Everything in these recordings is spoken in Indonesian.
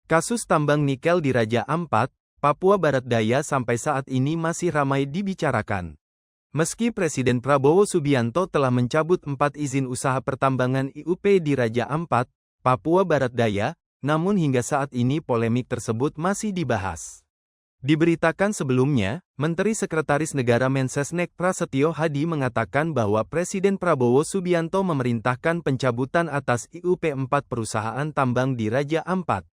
Kasus tambang nikel di Raja Ampat, Papua Barat Daya sampai saat ini masih ramai dibicarakan. Meski Presiden Prabowo Subianto telah mencabut 4 izin usaha pertambangan IUP di Raja Ampat, Papua Barat Daya, namun hingga saat ini polemik tersebut masih dibahas. Diberitakan sebelumnya, Menteri Sekretaris Negara Mensesnek Prasetyo Hadi mengatakan bahwa Presiden Prabowo Subianto memerintahkan pencabutan atas IUP 4 perusahaan tambang di Raja Ampat.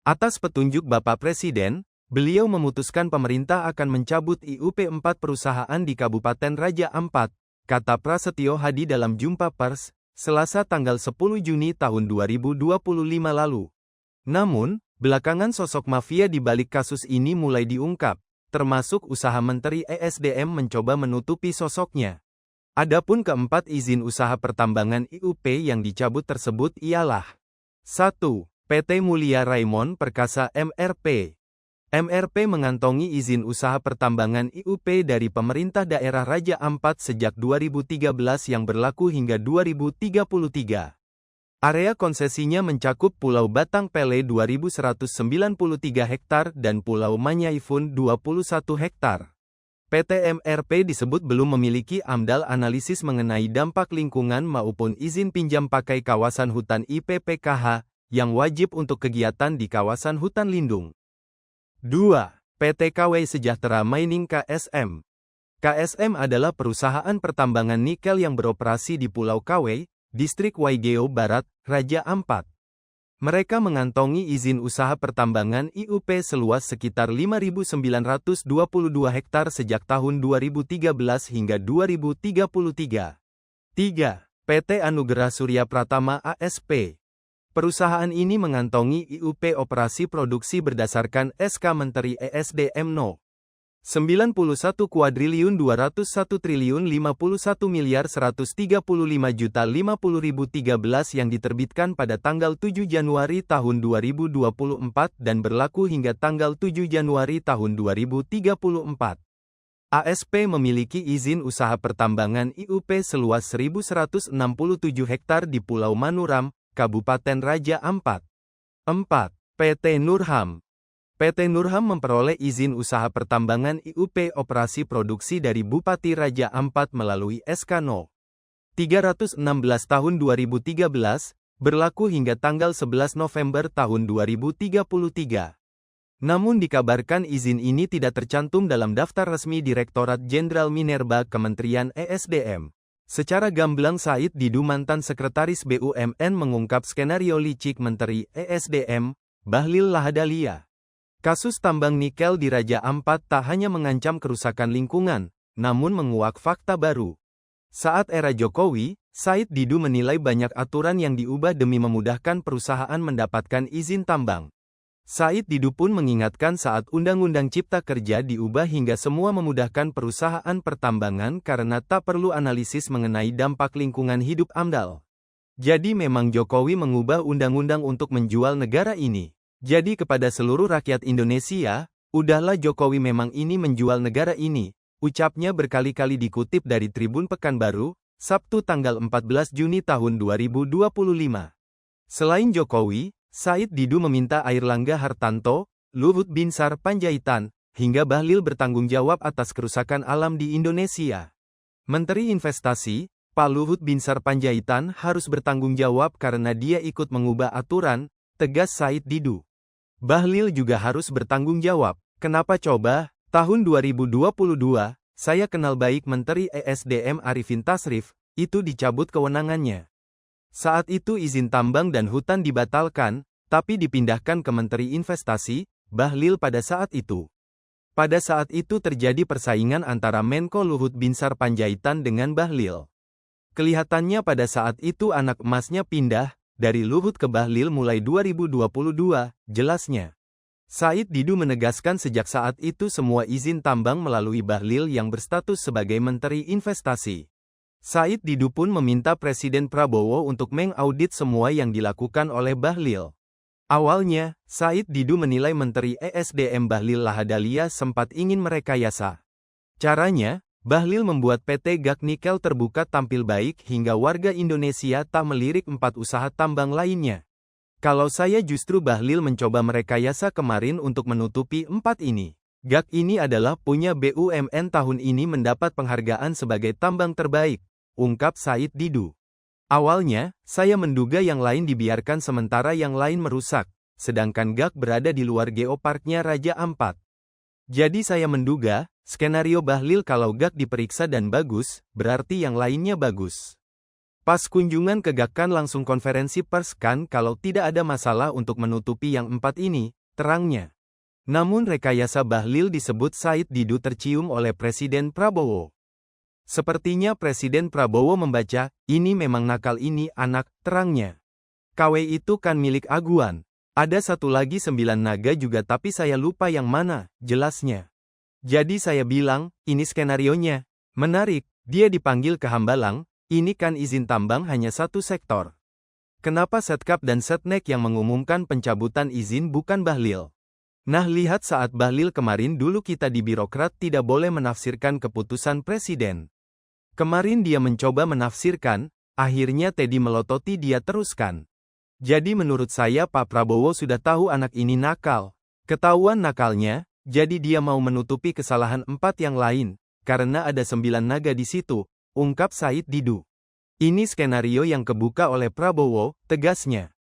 Atas petunjuk Bapak Presiden, beliau memutuskan pemerintah akan mencabut IUP 4 perusahaan di Kabupaten Raja Ampat, kata Prasetyo Hadi dalam jumpa pers, Selasa tanggal 10 Juni tahun 2025 lalu. Namun, belakangan sosok mafia di balik kasus ini mulai diungkap, termasuk usaha Menteri ESDM mencoba menutupi sosoknya. Adapun keempat izin usaha pertambangan IUP yang dicabut tersebut ialah 1. PT Mulia Raimon Perkasa MRP. MRP mengantongi izin usaha pertambangan IUP dari pemerintah daerah Raja Ampat sejak 2013 yang berlaku hingga 2033. Area konsesinya mencakup Pulau Batang Pele 2193 hektar dan Pulau Manyaifun 21 hektar. PT MRP disebut belum memiliki AMDAL analisis mengenai dampak lingkungan maupun izin pinjam pakai kawasan hutan IPPKH, yang wajib untuk kegiatan di kawasan hutan lindung. 2. PT KW Sejahtera Mining KSM. KSM adalah perusahaan pertambangan nikel yang beroperasi di Pulau KW, Distrik Waigeo Barat, Raja Ampat. Mereka mengantongi izin usaha pertambangan IUP seluas sekitar 5.922 hektar sejak tahun 2013 hingga 2033. 3. PT Anugerah Surya Pratama ASP. Perusahaan ini mengantongi IUP operasi produksi berdasarkan SK Menteri ESDM No. 91 kuadriliun 201 triliun 51 miliar 135 juta 50.013 yang diterbitkan pada tanggal 7 Januari tahun 2024 dan berlaku hingga tanggal 7 Januari tahun 2034. ASP memiliki izin usaha pertambangan IUP seluas 1.167 hektar di Pulau Manuram, Kabupaten Raja Ampat. 4. PT Nurham. PT Nurham memperoleh izin usaha pertambangan IUP operasi produksi dari Bupati Raja Ampat melalui SK No. 316 tahun 2013, berlaku hingga tanggal 11 November tahun 2033. Namun dikabarkan izin ini tidak tercantum dalam daftar resmi Direktorat Jenderal Minerba Kementerian ESDM. Secara gamblang Said Didu mantan Sekretaris BUMN mengungkap skenario licik Menteri ESDM, Bahlil Lahadalia. Kasus tambang nikel di Raja Ampat tak hanya mengancam kerusakan lingkungan, namun menguak fakta baru. Saat era Jokowi, Said Didu menilai banyak aturan yang diubah demi memudahkan perusahaan mendapatkan izin tambang. Said Didu pun mengingatkan saat Undang-Undang Cipta Kerja diubah hingga semua memudahkan perusahaan pertambangan karena tak perlu analisis mengenai dampak lingkungan hidup AMDAL. Jadi memang Jokowi mengubah undang-undang untuk menjual negara ini. Jadi kepada seluruh rakyat Indonesia, udahlah Jokowi memang ini menjual negara ini, ucapnya berkali-kali dikutip dari Tribun Pekanbaru, Sabtu tanggal 14 Juni tahun 2025. Selain Jokowi, Said Didu meminta Airlangga Hartanto, Luhut Binsar Panjaitan, hingga Bahlil bertanggung jawab atas kerusakan alam di Indonesia. Menteri Investasi, Pak Luhut Binsar Panjaitan harus bertanggung jawab karena dia ikut mengubah aturan, tegas Said Didu. Bahlil juga harus bertanggung jawab. Kenapa coba? Tahun 2022, saya kenal baik Menteri ESDM Arifin Tasrif, itu dicabut kewenangannya. Saat itu izin tambang dan hutan dibatalkan, tapi dipindahkan ke Menteri Investasi, Bahlil pada saat itu. Pada saat itu terjadi persaingan antara Menko Luhut Binsar Panjaitan dengan Bahlil. Kelihatannya pada saat itu anak emasnya pindah, dari Luhut ke Bahlil mulai 2022, jelasnya. Said Didu menegaskan sejak saat itu semua izin tambang melalui Bahlil yang berstatus sebagai Menteri Investasi. Said Didu pun meminta Presiden Prabowo untuk mengaudit semua yang dilakukan oleh Bahlil. Awalnya, Said Didu menilai Menteri ESDM Bahlil Lahadalia sempat ingin merekayasa. Caranya, Bahlil membuat PT GAK Nikel Terbuka tampil baik hingga warga Indonesia tak melirik 4 usaha tambang lainnya. Kalau saya justru Bahlil mencoba merekayasa kemarin untuk menutupi 4 ini. GAK ini adalah punya BUMN tahun ini mendapat penghargaan sebagai tambang terbaik, ungkap Said Didu. Awalnya, saya menduga yang lain dibiarkan sementara yang lain merusak, sedangkan GAK berada di luar geoparknya Raja Ampat. Jadi saya menduga, skenario Bahlil kalau GAK diperiksa dan bagus, berarti yang lainnya bagus. Pas kunjungan ke GAK kan langsung konferensi pers kan kalau tidak ada masalah untuk menutupi yang 4 ini, terangnya. Namun rekayasa Bahlil disebut Said Didu tercium oleh Presiden Prabowo. Sepertinya Presiden Prabowo membaca, ini memang nakal ini anak, terangnya. KW itu kan milik Aguan. Ada satu lagi 9 naga juga tapi saya lupa yang mana, jelasnya. Jadi saya bilang, ini skenarionya. Menarik, dia dipanggil ke Hambalang, ini kan izin tambang hanya satu sektor. Kenapa Setkap dan Setnek yang mengumumkan pencabutan izin bukan Bahlil? Nah lihat saat Bahlil kemarin dulu kita di birokrat tidak boleh menafsirkan keputusan presiden. Kemarin dia mencoba menafsirkan, akhirnya Teddy melototi dia teruskan. Jadi menurut saya Pak Prabowo sudah tahu anak ini nakal. Ketahuan nakalnya, jadi dia mau menutupi kesalahan 4 yang lain, karena ada 9 naga di situ, ungkap Said Didu. Ini skenario yang kebuka oleh Prabowo, tegasnya.